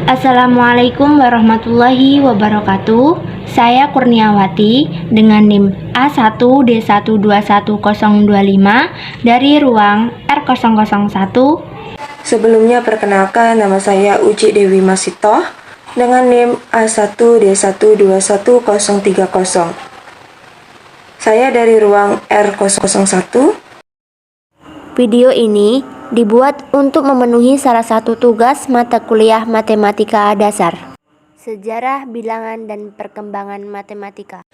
Assalamualaikum warahmatullahi wabarakatuh. Saya Kurniawati dengan NIM A1D121025 dari ruang R001. Sebelumnya perkenalkan, nama saya Uci Dewi Masitoh dengan NIM A1D121030. Saya dari ruang R001. Video ini dibuat untuk memenuhi salah satu tugas mata kuliah Matematika Dasar, Sejarah Bilangan dan Perkembangan Matematika.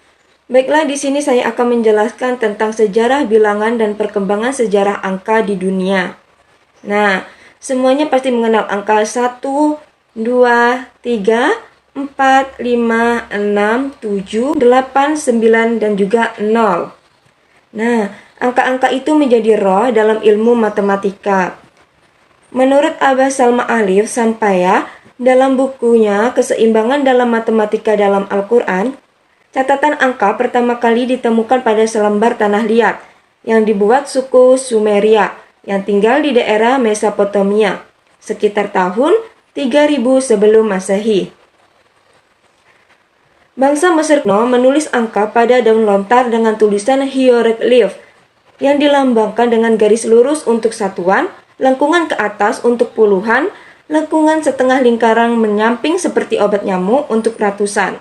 Baiklah, di sini saya akan menjelaskan tentang sejarah bilangan dan perkembangan sejarah angka di dunia. Nah, semuanya pasti mengenal angka 1, 2, 3, 4, 5, 6, 7, 8, 9, dan juga 0. Nah, angka-angka itu menjadi roh dalam ilmu matematika. Menurut Abbas Salma Alif Sampaya, dalam bukunya Keseimbangan dalam Matematika dalam Al-Quran, catatan angka pertama kali ditemukan pada selembar tanah liat yang dibuat suku Sumeria yang tinggal di daerah Mesopotamia sekitar tahun 3000 sebelum Masehi. Bangsa Mesir kuno menulis angka pada daun lontar dengan tulisan hieroglif yang dilambangkan dengan garis lurus untuk satuan, lengkungan ke atas untuk puluhan, lengkungan setengah lingkaran menyamping seperti obat nyamuk untuk ratusan.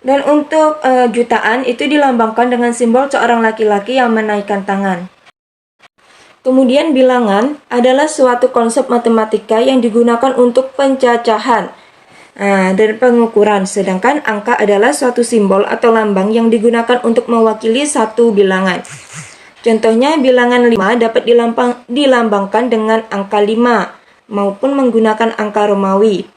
Dan untuk jutaan itu dilambangkan dengan simbol seorang laki-laki yang menaikkan tangan. Kemudian bilangan adalah suatu konsep matematika yang digunakan untuk pencacahan dan pengukuran, sedangkan angka adalah suatu simbol atau lambang yang digunakan untuk mewakili satu bilangan. Contohnya, bilangan 5 dapat dilambangkan dengan angka 5 maupun menggunakan angka Romawi.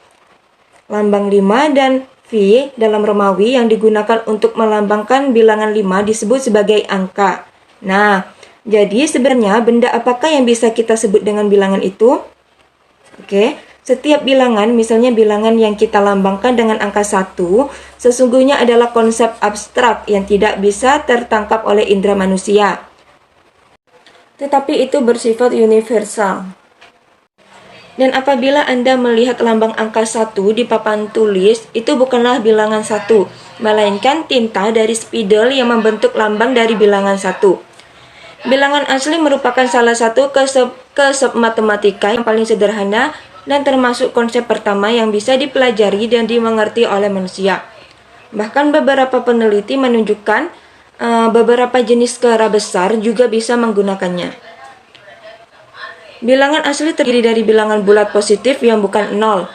Lambang 5 dan V dalam Romawi yang digunakan untuk melambangkan bilangan 5 disebut sebagai angka. Nah, jadi sebenarnya benda apakah yang bisa kita sebut dengan bilangan itu? Oke. Setiap bilangan, misalnya bilangan yang kita lambangkan dengan angka 1, sesungguhnya adalah konsep abstrak yang tidak bisa tertangkap oleh indera manusia. Tetapi itu bersifat universal. Dan apabila Anda melihat lambang angka 1 di papan tulis, itu bukanlah bilangan 1, melainkan tinta dari spidol yang membentuk lambang dari bilangan 1. Bilangan asli merupakan salah satu konsep matematika yang paling sederhana dan termasuk konsep pertama yang bisa dipelajari dan dimengerti oleh manusia. Bahkan beberapa peneliti menunjukkan beberapa jenis skala besar juga bisa menggunakannya. Bilangan asli terdiri dari bilangan bulat positif yang bukan 0, 1,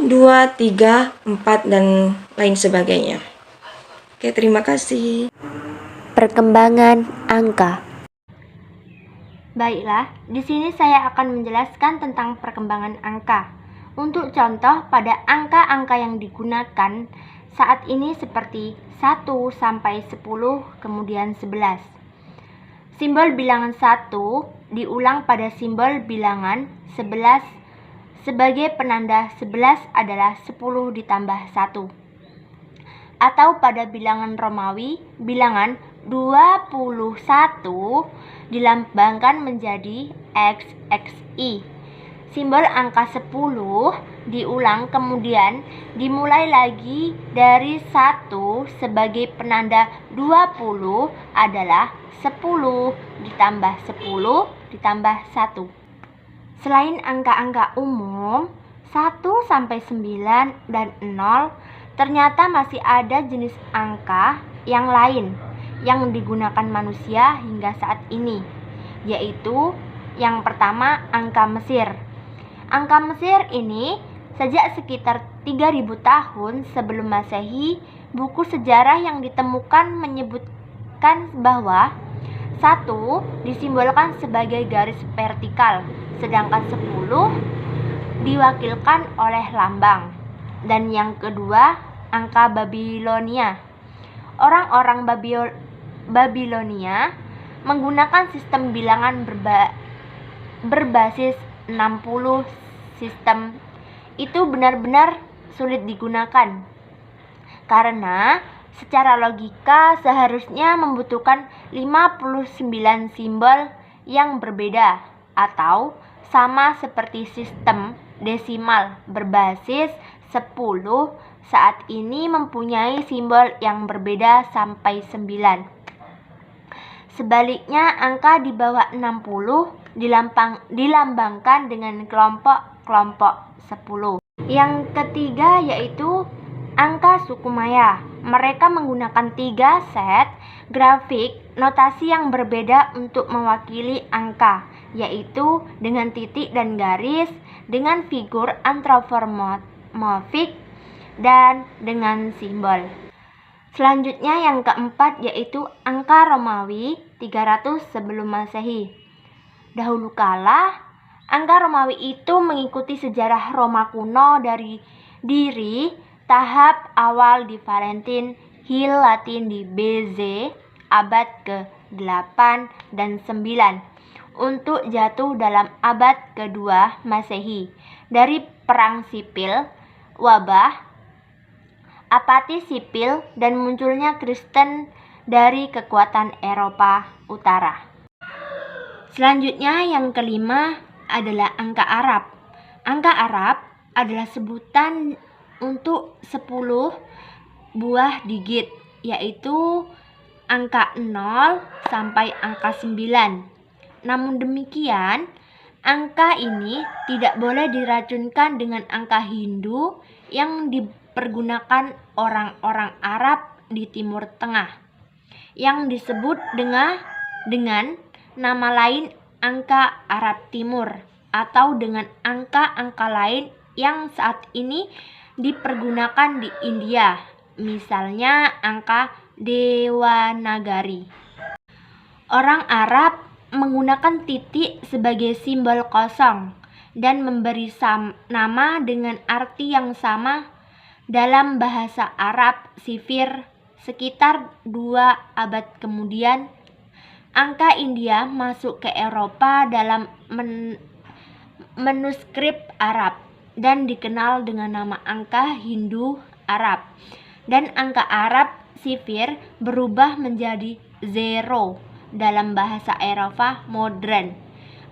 2, 3, 4, dan lain sebagainya. Oke, terima kasih. Perkembangan angka. Baiklah, di sini saya akan menjelaskan tentang perkembangan angka. Untuk contoh, pada angka-angka yang digunakan saat ini seperti 1 sampai 10, kemudian 11. Simbol bilangan 1 diulang pada simbol bilangan 11 sebagai penanda 11 adalah 10 ditambah 1. Atau pada bilangan Romawi, bilangan 21 dilambangkan menjadi XXI. Simbol angka 10 diulang kemudian dimulai lagi dari 1 sebagai penanda 20 adalah 10 ditambah 10 ditambah 1. Selain angka-angka umum 1 sampai 9 dan 0, ternyata masih ada jenis angka yang lain yang digunakan manusia hingga saat ini, yaitu yang pertama angka Mesir. Angka Mesir ini sejak sekitar 3000 tahun sebelum Masehi, buku sejarah yang ditemukan menyebutkan bahwa 1 disimbolkan sebagai garis vertikal, sedangkan 10 diwakilkan oleh lambang. Dan yang kedua, angka Babilonia. Orang-orang Babilonia menggunakan sistem bilangan berbasis 60. Sistem itu benar-benar sulit digunakan karena secara logika seharusnya membutuhkan 59 simbol yang berbeda atau sama seperti sistem desimal berbasis 10 saat ini mempunyai simbol yang berbeda sampai 9. Sebaliknya, angka di bawah 60 dilambangkan dengan kelompok-kelompok 10. Yang ketiga yaitu angka suku Maya. Mereka menggunakan 3 set grafik notasi yang berbeda untuk mewakili angka, yaitu dengan titik dan garis, dengan figur antropomorfik, dan dengan simbol. Selanjutnya yang keempat yaitu angka Romawi 300 sebelum Masehi. Dahulu kala, angka Romawi itu mengikuti sejarah Roma kuno dari tahap awal di Valentin Hill Latin di BC abad ke-8 dan 9 untuk jatuh dalam abad kedua Masehi dari perang sipil, wabah, apati sipil, dan munculnya Kristen dari kekuatan Eropa Utara. Selanjutnya yang kelima adalah angka Arab. Angka Arab adalah sebutan untuk 10 buah digit, yaitu angka 0 sampai angka 9. Namun demikian, angka ini tidak boleh diracunkan dengan angka Hindu yang dipergunakan orang-orang Arab di Timur Tengah, yang disebut dengan nama lain angka Arab Timur, atau dengan angka-angka lain yang saat ini dipergunakan di India, misalnya angka Dewanagari. Orang Arab menggunakan titik sebagai simbol kosong dan memberi nama dengan arti yang sama dalam bahasa Arab sifir. Sekitar 2 abad kemudian, angka India masuk ke Eropa dalam manuskrip Arab dan dikenal dengan nama angka Hindu Arab, dan angka Arab sifir berubah menjadi 0 dalam bahasa Eropa modern,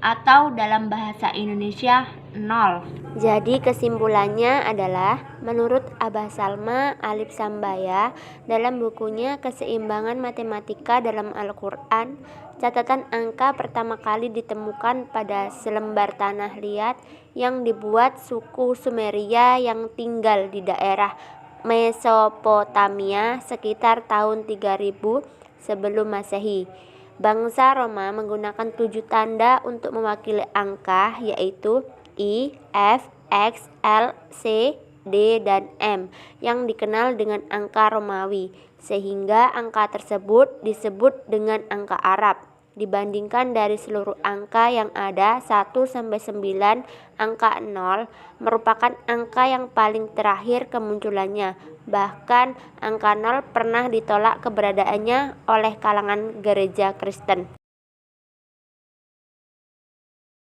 atau dalam bahasa Indonesia 0. Jadi kesimpulannya adalah, menurut Abah Salma Alif Sambaya dalam bukunya Keseimbangan Matematika dalam Al-Quran, catatan angka pertama kali ditemukan pada selembar tanah liat yang dibuat suku Sumeria yang tinggal di daerah Mesopotamia sekitar tahun 3000 sebelum Masehi. Bangsa Roma menggunakan 7 tanda untuk mewakili angka, yaitu I, F, X, L, C, D, dan M, yang dikenal dengan angka Romawi, sehingga angka tersebut disebut dengan angka Arab. Dibandingkan dari seluruh angka yang ada 1-9, angka 0 merupakan angka yang paling terakhir kemunculannya. Bahkan angka 0 pernah ditolak keberadaannya oleh kalangan gereja Kristen.